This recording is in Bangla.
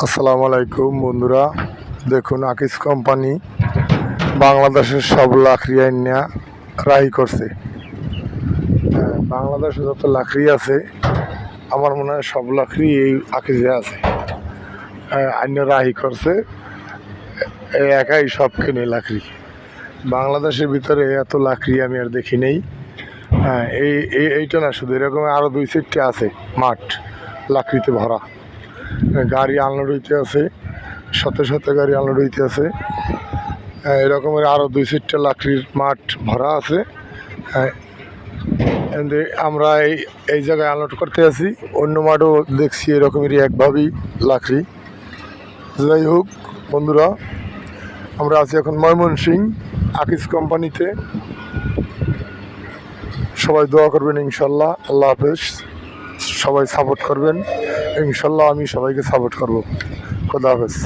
আসসালামু আলাইকুম বন্ধুরা, দেখুন আকিস কোম্পানি বাংলাদেশের সব লাকড়ি আইনা রাহি করছে। বাংলাদেশে যত লাকড়ি আছে আমার মনে হয় সব লাকড়ি এই আকিসে আছে। আইনা রাহি করছে, একাই সব কিনে লাকড়ি। বাংলাদেশের ভিতরে এত লাকড়ি আমি আর দেখি নেই। এইটা না, শুধু এরকম আরও 2-4টা আছে মাঠ লাকড়িতে ভরা। গাড়ি আনলোড হইতে আছে, শত শত গাড়ি আনলোড হইতে আছে। এরকমের আরও 2-4টা লাকড়ির মাঠ ভরা আছে। আমরা এই জায়গায় আনলোড করতে আছি, অন্য মাঠও দেখছি এরকমেরই একভাবেই লাকড়ি। যাই হোক বন্ধুরা, আমরা আছি এখন ময়মনসিংহ আকিস কোম্পানিতে। সবাই দোয়া করবেন ইনশাল্লাহ। আল্লাহ হাফেজ। সবাই সাপোর্ট করবেন ইনশাল্লাহ, আমি সবাইকে সাপোর্ট করব। খোদা হাফেজ।